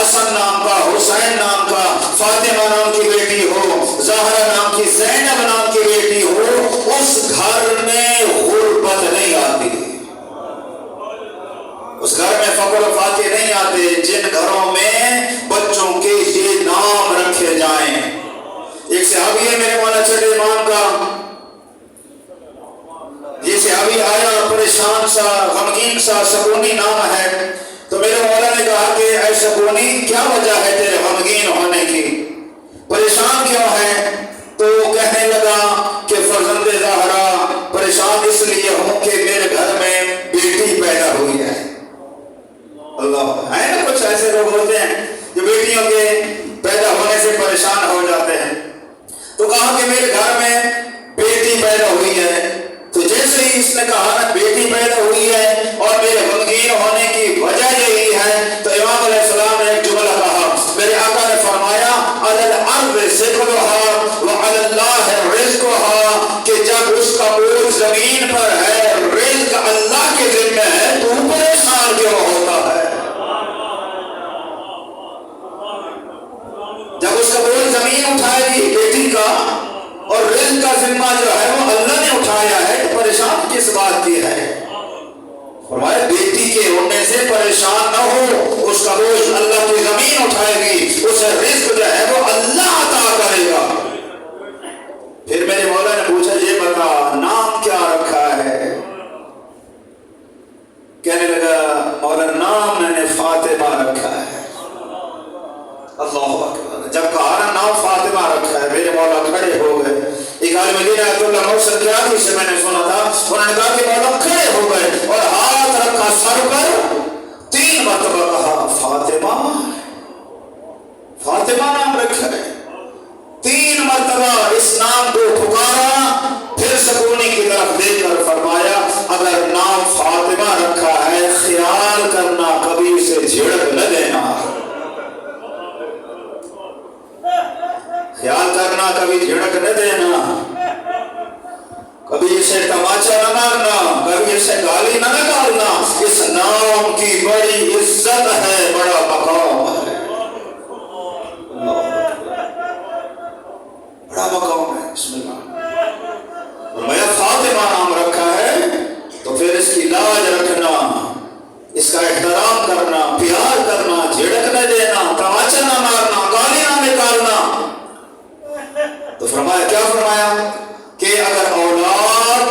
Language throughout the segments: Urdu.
حسن نام کا، حسین نام کا، فاطمہ نام کی بیٹی ہو، زہرا نام کی، زینب نام کی بیٹی ہو، اس گھر میں غربت نہیں آتی، اس گھر میں فقر و فاقے نہیں آتے جن گھروں میں بچوں کے یہ نام رکھے جائیں۔ ایک صحابی ہے میرے مولا چھٹے امام کا، یہ صحابی آیا پریشان سا، غمگین سا، سکونی نام ہے، تو میرے مولا نے کہا کہ اے سکونی کیا وجہ ہے تیرے غمگین ہونے کی، پریشان کیوں ہے؟ تو کہنے لگا کہ فرزند زہرا پریشان اس لیے ہوں کہ میرے گھر میں بیٹی پیدا ہوئی ہے۔ اللہ ہے نا، کچھ ایسے لوگ ہوتے ہیں جو بیٹیوں کے پیدا ہونے سے پریشان ہو جاتے ہیں، تو کہا کہ میرے گھر میں بیٹی پیدا ہوئی ہے، تو جیسے ہی اس نے کہا نا بیٹی پیدا ہوئی ہے اور میرے غمگین ہونے کی وجہ یہی ہے، تو امام علیہ السلام نے ایک جملہ کہا، میرے آقا نے فرمایا علی الارض ذکرها وعلی اللہ رزقها، کہ جب اس کا بوجھ زمین پر ہے، رزق اللہ کے ذمہ ہے، تو پریشان کیوں ہوتا ہے؟ جب اس کا بوجھ زمین اٹھائے گی بیٹی کا اور رزق کا ذمہ جو ہے وہ اللہ نے اٹھایا ہے، تو پریشان کس بات کی ہے؟ فرمایا بیٹی کے ہونے سے پریشان نہ ہو، اس کا بوجھ اللہ کی زمین اٹھائے گی، اسے رزق جو ہے وہ اللہ عطا کرے گا۔ پھر میرے مولا نے پوچھا یہ بتا نام کیا رکھا ہے؟ کہنے لگا مولا نام میں نے فاطمہ رکھا ہے۔ اللہ اکبر، جب کہا نا نام فاطمہ رکھا ہے، میرے مولا کھڑے ہو گئے۔ ایک عالم دین آیت اللہ محسن کی آدھی سے میں نے سنا تھا، انہوں نے کہا کہ مولا کھڑے ہو گئے اور ہاتھ رکھا سر پر، 3 مرتبہ کہا فاطمہ، فاطمہ نام رکھا ہے، 3 مرتبہ اس نام کو پکارا، پھر سکونی کی طرف دیکھ کر فرمایا اگر نام فاطمہ رکھا ہے خیال کرنا کبھی اسے جھڑک نہ دینا، خیال کرنا کبھی جھڑک نہ دینا، کبھی اسے تماچا نہ مارنا، کبھی اسے گالی نہ نکالنا، اس نام کی بڑی عزت ہے، بڑا مقام ہے، بڑا مقام ہے۔ بسم اللہ، میں فاطمہ نام رکھا ہے تو پھر اس کی لاج رکھنا، اس کا احترام کرنا، پیار کرنا، جھڑک نہ دینا، تماچا نہ مارنا، گالی نہ نکالنا۔ تو فرمایا کیا فرمایا کہ اگر اولاد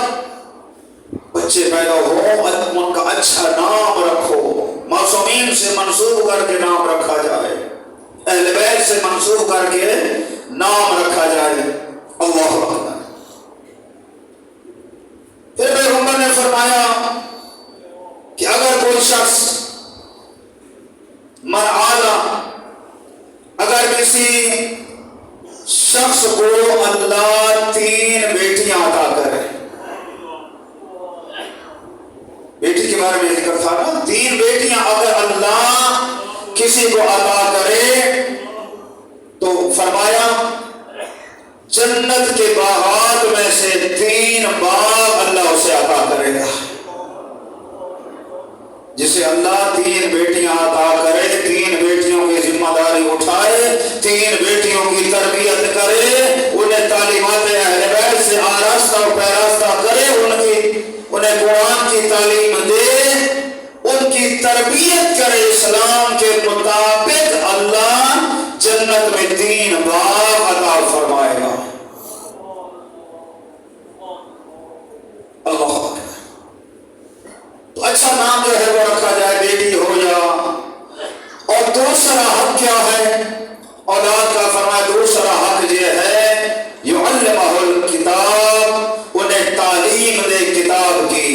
بچے پیدا ہو ان کا اچھا نام رکھو، معصومین سے منسوب کر کے نام رکھا جائے، اہل بیت سے منسوب کر کے نام رکھا جائے۔ اللہ اکبر۔ پھر پیغمبر نے فرمایا کہ اگر کوئی شخص من آلا، اگر کسی شخص کو اللہ 3 بیٹیاں عطا کرے، بیٹی کے بارے میں ذکر تھا نا، 3 بیٹیاں اگر اللہ کسی کو عطا کرے تو فرمایا جنت کے باغات میں سے 3 باغ اللہ اسے عطا کرے گا۔ جسے اللہ 3 بیٹیاں عطا کرے، 3 بیٹیوں کی ذمہ داری اٹھائے، 3 بیٹیوں کی تربیت کرے، انہیں تعلیمات اہل بیت سے آراستہ و پیراستہ کرے، انہیں قرآن کی تعلیم دے، ان کی تربیت کرے اسلام کے مطابق، اللہ جنت میں 3 باغ عطا فرمائے گا۔ اللہ تو اچھا نام جو ہے وہ رکھا جائے، بیٹی ہو یا، اور دوسرا حق کیا ہے اولاد کا؟ فرمایا دوسرا حق یہ ہے یعلمہ الکتاب، انہیں تعلیم دے کتاب کی،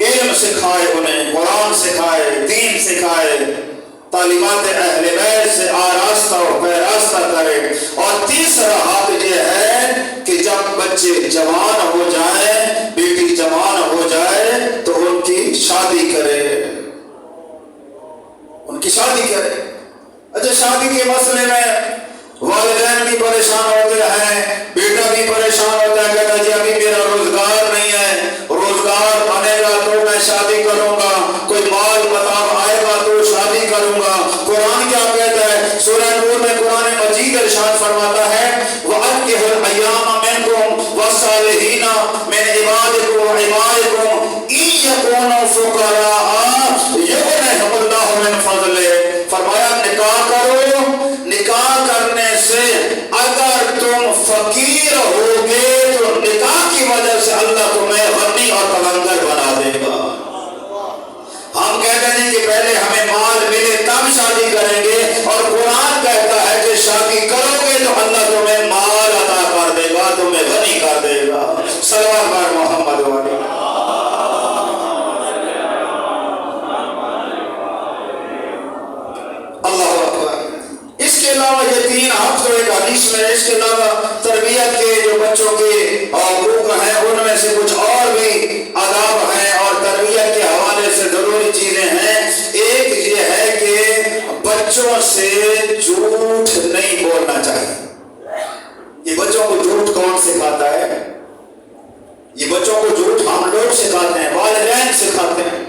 علم سکھائے، انہیں قرآن سکھائے، دین سکھائے، تعلیمات اہل بیت سے آراستہ و پیراستہ کرے۔ اور تیسرا حق یہ ہے کہ جب بچے جوان ہو جائیں، بیٹی جوان ہو جائے تو ان کی شادی کرے، ان کی شادی کرے۔ اچھا شادی کے مسئلے میں والدین بھی پریشان ہوتے ہیں، بیٹا بھی پریشان ہوتا ہے، کہتا جی ابھی میرا روزگار نہیں ہے، روزگار بنے گا تو میں شادی کروں گا، کوئی مال متاع آئے گا تو شادی کروں گا، کوئی فقراء یغنیہم اللہ من فضلہ، فرمایا نکاح کرو، نکاح کرنے سے اگر تم فقیر ہوگے تو نکاح کی وجہ سے اللہ تمہیں غنی اور تلنگر بنا دے گا۔ ہم کہتے ہیں کہ پہلے ہمیں مال ملے تب شادی کریں گے، اور قرآن کہتا ہے کہ شادی کرو گے تو اللہ تمہیں مال عطا کر دے گا، تمہیں غنی کر دے گا۔ صلوات بر محمد علیہ۔ اللہ اکبر۔ اس کے علاوہ یہ 3 حق جو ایک حدیث میں، اس کے علاوہ تربیت کے جو بچوں کے حقوق ہیں ان میں سے کچھ اور بھی آداب ہیں اور تربیت کے حوالے سے ضروری چیزیں ہیں۔ ایک یہ ہے کہ بچوں سے جھوٹ نہیں بولنا چاہیے۔ یہ بچوں کو جھوٹ کون سکھاتا ہے؟ یہ بچوں کو جھوٹ ہم لوگ سکھاتے ہیں، والدین سکھاتے ہیں۔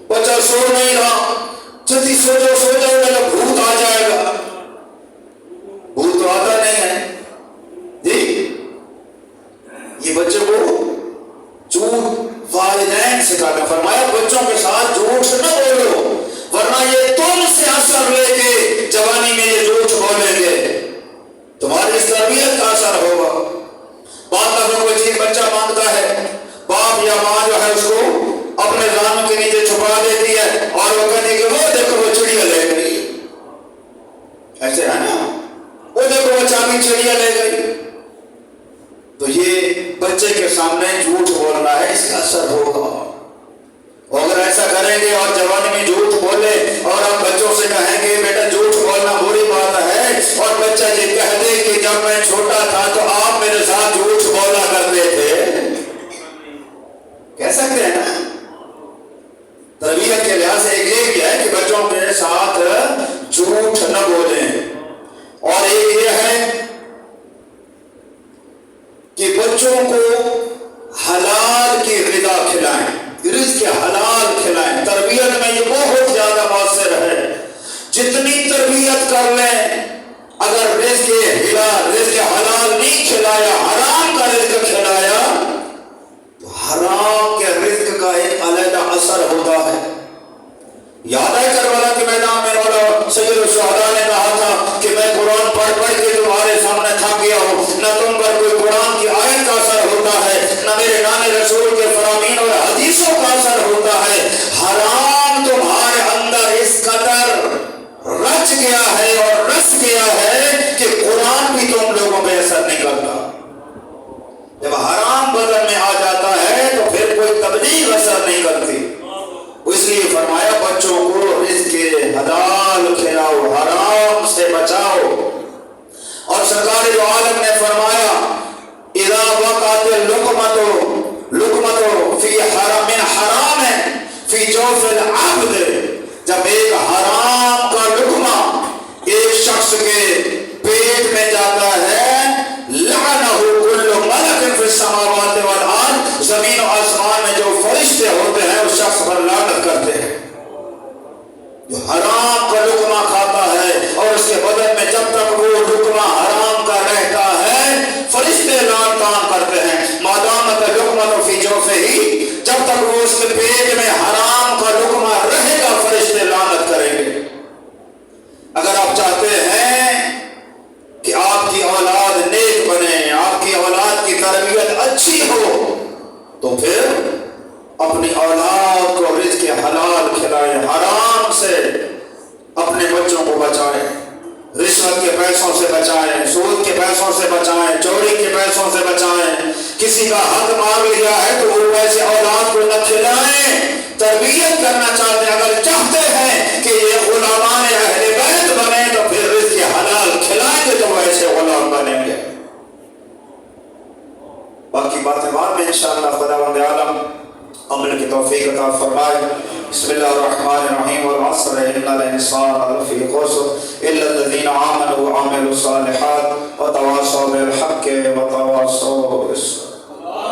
بچہ سو نہیں رہا، جلدی سو جاؤ میرا بھوت آ جائے گا۔ بھوت تو آتا نہیں ہے جی۔ یہ بچے کو جھوٹ والدین سکھاتے ہیں۔ فرمایا بچوں کے ساتھ جھوٹ نہ بولو، ورنہ یہ تم سے اثر لے کے جوانی میں یہ جھوٹ بولیں گے، تمہاری اس تربیت کا اثر ہوگا۔ بعض دفعہ کوئی چیز بچہ مانگتا ہے، باپ یا ماں جو ہے اس کو اپنے دانت کے نیچے چھپا دیتی ہے اور وہ کہتی ہے کہ وہ دیکھو وہ چڑیا لے گئی، ایسے ہے نا، وہ دیکھو وہ چاندی چڑیا لے گئی۔ تو یہ بچے کے سامنے جھوٹ بولنا ہے، اس کا اثر ہوگا۔ اور اگر ایسا کریں گے اور جوانی میں جھوٹ بولے اور آپ بچوں سے کہیں گے بیٹا جھوٹ بولنا بری بات ہے، اور بچہ یہ کہہ دے کہ جب میں چھوٹا تھا تو آپ میرے ساتھ جھوٹ بولا کرتے تھے، کہہ سکتے ہیں نا۔ تربیت کے لحاظ سے ایک یہ بھی ہے کہ بچوں کے ساتھ جھوٹ نہ بولیں، اور ایک یہ ہے کہ بچوں کو حلال کی غذا کھلائیں، رزق حلال کھلائیں۔ تربیت میں یہ بہت زیادہ مؤثر ہے۔ جتنی تربیت کر لیں، اگر رزق حلال نہیں کھلایا، حرام کا رزق کھلایا، تو حرام کے رزق کا ایک علیحدہ اثر ہوتا ہے۔ یاد ہے کربلا کے میدان میں مولا سید الشہداء نے کہا تھا کہ میں قرآن پڑھ کے تمہارے سامنے تھک گیا ہوں، نہ تم پر کوئی قرآن کی آیت کا اثر ہوتا ہے، نہ میرے نام رسول کے فرامین اور حدیثوں کا اثر ہوتا ہے۔ حرام تمہارے اندر اس قدر رچ گیا ہے اور رس گیا ہے کہ قرآن بھی تم لوگوں پہ اثر نہیں کرتا۔ جب حرام بدن میں آ جاتا ہے تو پھر کوئی تبلیغ اثر نہیں کرتی۔ اس لیے فرمایا بچوں کو رزق حلال کھلاؤ، حرام سے بچاؤ۔ اور سرکار دو عالم نے فرمایا اذا وقعت لقمۃ فی حرام من حرام فی جوف العبد، جب ایک حرام کا لقمہ ایک شخص کے پیٹ میں جاتا ہے، لعنہ کل ملک فی السماوات والارض، زمین و آسمان میں جو فرشتے ہوتے ہیں اس شخص پر لعنت کرتے ہیں۔ جو حرام کا لقمہ کھاتا ہے اور اس کے بدن میں جب تک وہ لقمہ حرام کا رہتا ہے فرشتے لعن طعن کرتے ہیں۔ مادامت لقمۃ فی جوفہ، جب تک وہ اس کے پیٹ میں حرام کا لقمہ رہے گا فرشتے لعنت کریں گے۔ اگر آپ چاہتے ہیں کہ آپ کی اولاد نیک بنے، آپ کی اولاد کی تربیت اچھی ہو، تو پھر اپنی اولاد کو رزق حلال کھلائیں، حرام سے اپنے بچوں کو بچائیں، رشوت کے پیسوں سے بچائیں، سود کے پیسوں سے بچائیں، چوری کے پیسوں سے بچائیں۔ کسی کا حق مار لیا ہے تو وہ پیسے اولاد کو نہ کھلائیں۔ تربیت کرنا چاہتے ہیں، اگر چاہتے ہیں کہ یہ غلامان اہل بیت بنے تو پھر رزق حلال کھلائیں گے تو ایسے غلام بنیں گے۔ باقی باتیں بعد میں انشاءاللہ خداوند عالم عمل کی توفیق عطا فرمائے۔ بسم اللہ الرحمن الرحیم والعصر ان الانسان لفی خسر الا الذین آمنوا وعملوا الصالحات وتواصوا بالحق وتواصوا بالصبر۔